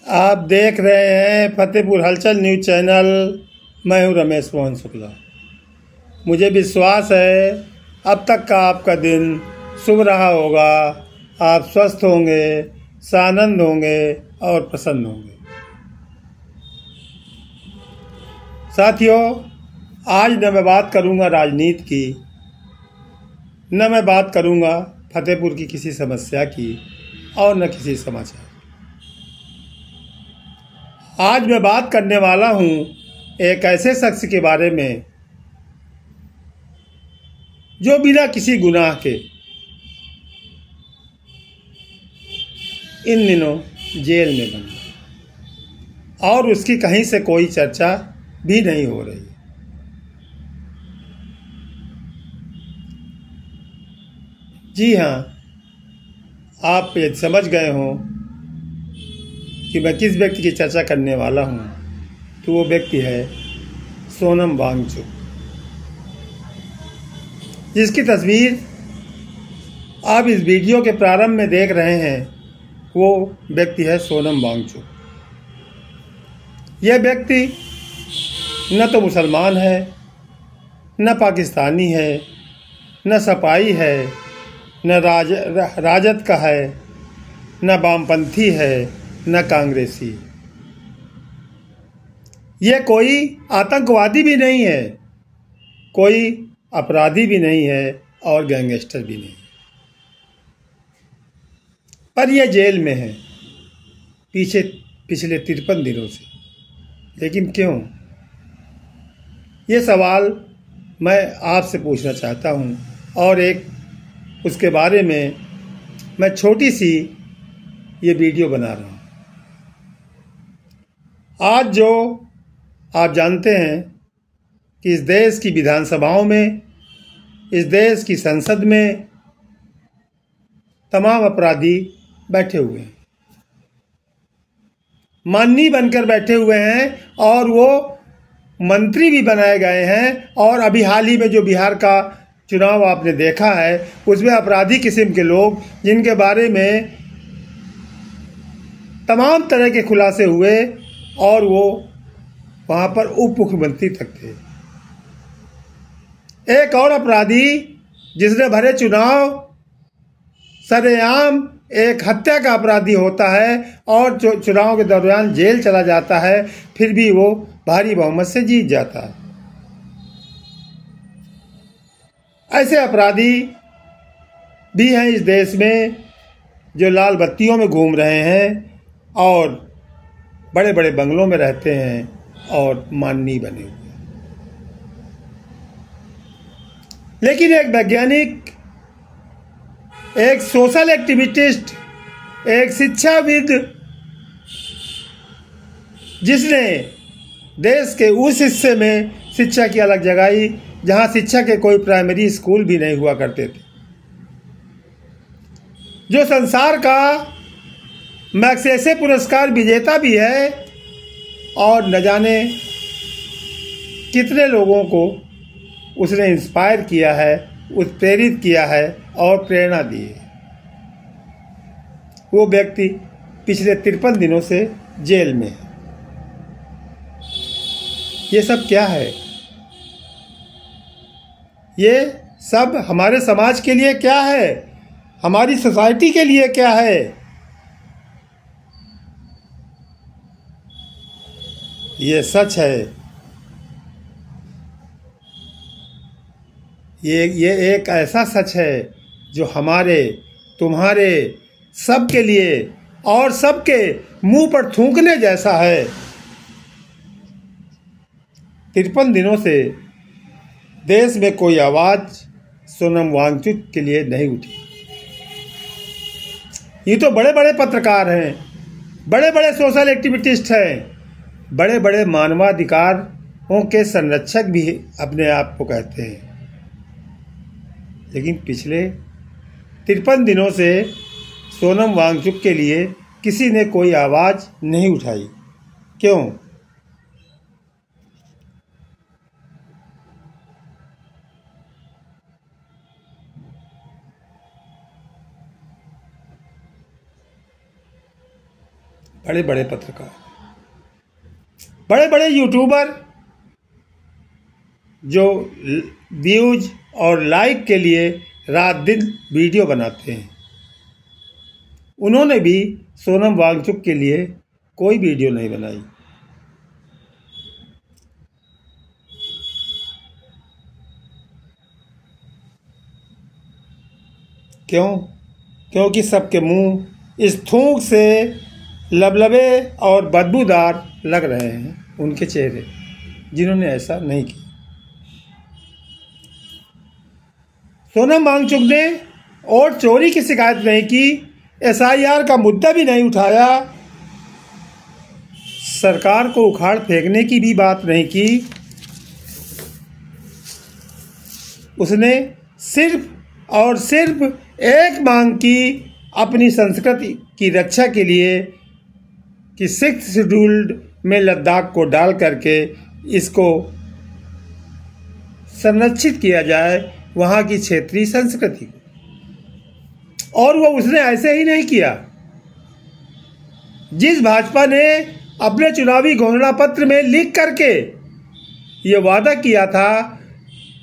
आप देख रहे हैं फतेहपुर हलचल न्यूज़ चैनल। मैं हूं रमेश मोहन शुक्ला। मुझे विश्वास है अब तक का आपका दिन शुभ रहा होगा। आप स्वस्थ होंगे, सानंद होंगे और प्रसन्न होंगे। साथियों, आज न मैं बात करूंगा राजनीति की, न मैं बात करूंगा फतेहपुर की किसी समस्या की और न किसी समाचार। आज मैं बात करने वाला हूं एक ऐसे शख्स के बारे में जो बिना किसी गुनाह के इन दिनों जेल में बंद है और उसकी कहीं से कोई चर्चा भी नहीं हो रही। जी हाँ, आप ये समझ गए हो कि मैं किस व्यक्ति की चर्चा करने वाला हूँ। तो वो व्यक्ति है सोनम वांगचुक, जिसकी तस्वीर आप इस वीडियो के प्रारंभ में देख रहे हैं। वो व्यक्ति है सोनम वांगचुक। यह व्यक्ति न तो मुसलमान है, न पाकिस्तानी है, न सपाई है, न राजद का है, न वामपंथी है, न कांग्रेसी। यह कोई आतंकवादी भी नहीं है, कोई अपराधी भी नहीं है और गैंगस्टर भी नहीं, पर यह जेल में है पिछले 53 दिनों से। लेकिन क्यों? ये सवाल मैं आपसे पूछना चाहता हूँ और एक उसके बारे में मैं छोटी सी ये वीडियो बना रहा हूँ। आज जो आप जानते हैं कि इस देश की विधानसभाओं में, इस देश की संसद में तमाम अपराधी बैठे हुए हैं, माननीय बनकर बैठे हुए हैं और वो मंत्री भी बनाए गए हैं। और अभी हाल ही में जो बिहार का चुनाव आपने देखा है, उसमें अपराधी किस्म के लोग, जिनके बारे में तमाम तरह के खुलासे हुए, और वो वहां पर उप मुख्यमंत्री तक थे। एक और अपराधी जिसने भरे चुनाव सरेआम एक हत्या का अपराधी होता है और चुनाव के दौरान जेल चला जाता है, फिर भी वो भारी बहुमत से जीत जाता है। ऐसे अपराधी भी हैं इस देश में जो लाल बत्तियों में घूम रहे हैं और बड़े बड़े बंगलों में रहते हैं और माननीय बने हुए हैं। लेकिन एक वैज्ञानिक, एक सोशल एक्टिविस्ट, एक शिक्षाविद, जिसने देश के उस हिस्से में शिक्षा की अलग जगाई जहां शिक्षा के कोई प्राइमरी स्कूल भी नहीं हुआ करते थे, जो संसार का मैग्सेसे पुरस्कार विजेता भी है और न जाने कितने लोगों को उसने इंस्पायर किया है, उत्प्रेरित किया है और प्रेरणा दी है। वो व्यक्ति पिछले 53 दिनों से जेल में है। ये सब क्या है? ये सब हमारे समाज के लिए क्या है? हमारी सोसाइटी के लिए क्या है? ये सच है। ये एक ऐसा सच है जो हमारे, तुम्हारे, सबके लिए और सबके मुंह पर थूकने जैसा है। 53 दिनों से देश में कोई आवाज सोनम वांगचुक के लिए नहीं उठी। ये तो बड़े बड़े पत्रकार हैं, बड़े बड़े सोशल एक्टिविस्ट हैं, बड़े बड़े मानवाधिकारों के संरक्षक भी अपने आप को कहते हैं। लेकिन पिछले 53 दिनों से सोनम वांगचुक के लिए किसी ने कोई आवाज़ नहीं उठाई। क्यों? बड़े बड़े पत्रकार, बड़े बड़े यूट्यूबर जो व्यूज और लाइक के लिए रात दिन वीडियो बनाते हैं, उन्होंने भी सोनम वांगचुक के लिए कोई वीडियो नहीं बनाई। क्यों? क्योंकि सबके मुंह इस थूक से लबलबे और बदबूदार लग रहे हैं उनके चेहरे, जिन्होंने ऐसा नहीं किया। सोनम वांगचुक ने वोट चोरी की शिकायत नहीं की, SIR का मुद्दा भी नहीं उठाया, सरकार को उखाड़ फेंकने की भी बात नहीं की। उसने सिर्फ और सिर्फ एक मांग की अपनी संस्कृति की रक्षा के लिए कि 6th शेड्यूल्ड में लद्दाख को डाल करके इसको संरक्षित किया जाए, वहाँ की क्षेत्रीय संस्कृति। और वो उसने ऐसे ही नहीं किया। जिस भाजपा ने अपने चुनावी घोषणा पत्र में लिख करके ये वादा किया था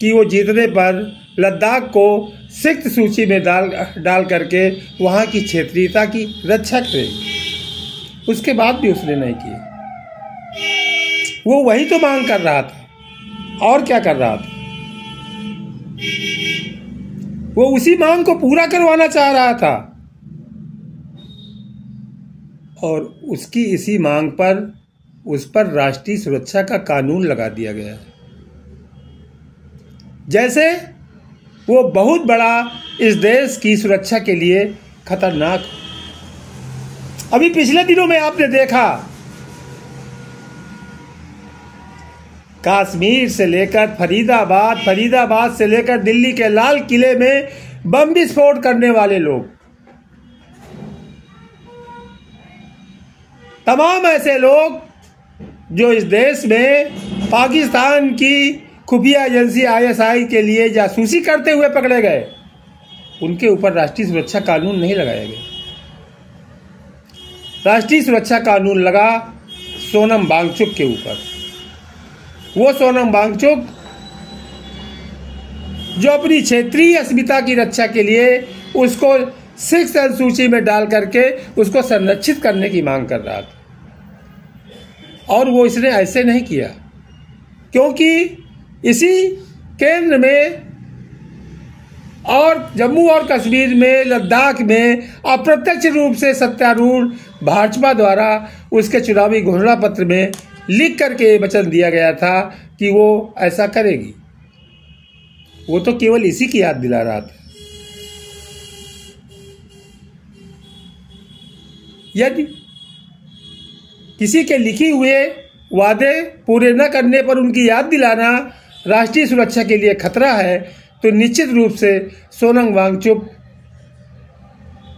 कि वो जीतने पर लद्दाख को 6th सूची में डाल करके वहाँ की क्षेत्रीयता की रक्षा करेगी, उसके बाद भी उसने नहीं किया। वो वही तो मांग कर रहा था, और क्या कर रहा था? वो उसी मांग को पूरा करवाना चाह रहा था, और उसकी इसी मांग पर उस पर राष्ट्रीय सुरक्षा का कानून लगा दिया गया है। जैसे वो बहुत बड़ा इस देश की सुरक्षा के लिए खतरनाक हो। अभी पिछले दिनों में आपने देखा, कश्मीर से लेकर फरीदाबाद से लेकर दिल्ली के लाल किले में बम विस्फोट करने वाले लोग, तमाम ऐसे लोग जो इस देश में पाकिस्तान की खुफिया एजेंसी ISI के लिए जासूसी करते हुए पकड़े गए, उनके ऊपर राष्ट्रीय सुरक्षा कानून नहीं लगाया गया। राष्ट्रीय सुरक्षा कानून लगा सोनम वांगचुक के ऊपर। वो सोनम वांगचुक जो अपनी क्षेत्रीय अस्मिता की रक्षा के लिए उसको 6th सूची में डाल करके उसको संरक्षित करने की मांग कर रहा था, और वो इसने ऐसे नहीं किया, क्योंकि इसी केंद्र में और जम्मू और कश्मीर में, लद्दाख में अप्रत्यक्ष रूप से सत्तारूढ़ भाजपा द्वारा उसके चुनावी घोषणा पत्र में लिख करके वचन दिया गया था कि वो ऐसा करेगी। वो तो केवल इसी की याद दिला रहा था। यदि किसी के लिखे हुए वादे पूरे न करने पर उनकी याद दिलाना राष्ट्रीय सुरक्षा के लिए खतरा है, तो निश्चित रूप से सोनम वांगचुक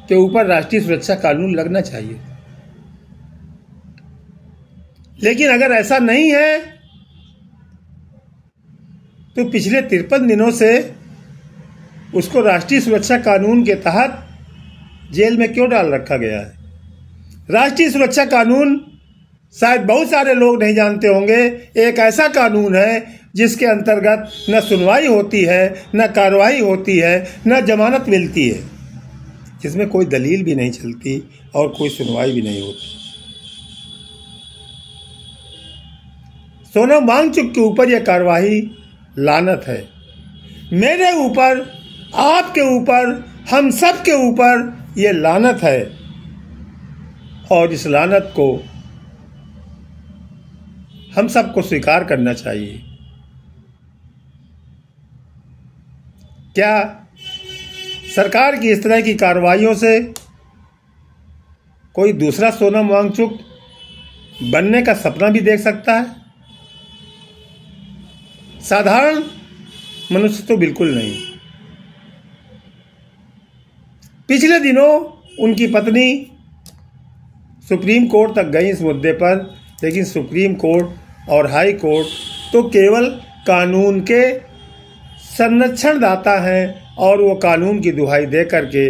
के ऊपर राष्ट्रीय सुरक्षा कानून लगना चाहिए। लेकिन अगर ऐसा नहीं है तो पिछले 53 दिनों से उसको राष्ट्रीय सुरक्षा कानून के तहत जेल में क्यों डाल रखा गया है? राष्ट्रीय सुरक्षा कानून शायद बहुत सारे लोग नहीं जानते होंगे, एक ऐसा कानून है जिसके अंतर्गत न सुनवाई होती है, न कार्रवाई होती है, न जमानत मिलती है, जिसमें कोई दलील भी नहीं चलती और कोई सुनवाई भी नहीं होती। सोनम वांगचुक के ऊपर यह कार्रवाई लानत है। मेरे ऊपर, आपके ऊपर, हम सब के ऊपर यह लानत है, और इस लानत को हम सबको स्वीकार करना चाहिए। क्या सरकार की इस तरह की कार्रवाइयों से कोई दूसरा सोनम वांगचुक बनने का सपना भी देख सकता है? साधारण मनुष्य तो बिल्कुल नहीं। पिछले दिनों उनकी पत्नी सुप्रीम कोर्ट तक गई इस मुद्दे पर, लेकिन सुप्रीम कोर्ट और हाई कोर्ट तो केवल कानून के संरक्षण दाता हैं, और वो कानून की दुहाई दे करके,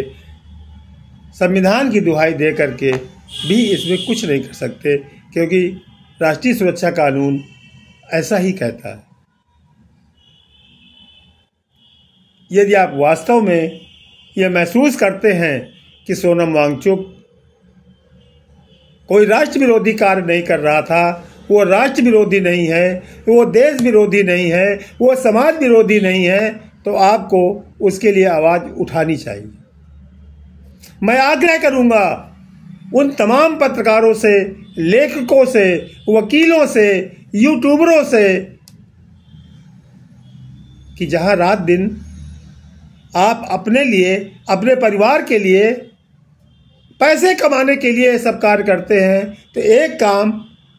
संविधान की दुहाई दे करके भी इसमें कुछ नहीं कर सकते, क्योंकि राष्ट्रीय सुरक्षा कानून ऐसा ही कहता है। यदि आप वास्तव में यह महसूस करते हैं कि सोनम वांगचुक कोई राष्ट्र विरोधी कार्य नहीं कर रहा था, वो राष्ट्र विरोधी नहीं है, वो देश विरोधी नहीं है, वो समाज विरोधी नहीं है, तो आपको उसके लिए आवाज़ उठानी चाहिए। मैं आग्रह करूंगा उन तमाम पत्रकारों से, लेखकों से, वकीलों से, यूट्यूबरों से कि जहां रात दिन आप अपने लिए, अपने परिवार के लिए, पैसे कमाने के लिए सब कार्य करते हैं, तो एक काम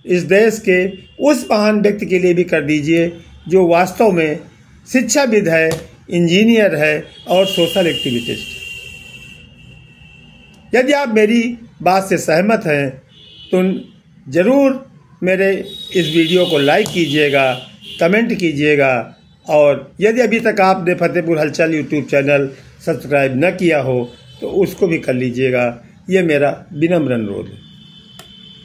इस देश के उस महान व्यक्ति के लिए भी कर दीजिए जो वास्तव में शिक्षाविद है, इंजीनियर है और सोशल एक्टिविस्ट है। यदि आप मेरी बात से सहमत हैं तो ज़रूर मेरे इस वीडियो को लाइक कीजिएगा, कमेंट कीजिएगा, और यदि अभी तक आपने फतेहपुर हलचल यूट्यूब चैनल सब्सक्राइब न किया हो तो उसको भी कर लीजिएगा। ये मेरा विनम्र अनुरोध है।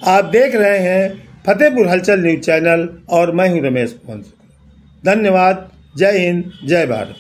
आप देख रहे हैं फतेहपुर हलचल न्यूज़ चैनल और मैं हूं रमेश मोहन शुक्ला। धन्यवाद। जय हिंद, जय भारत।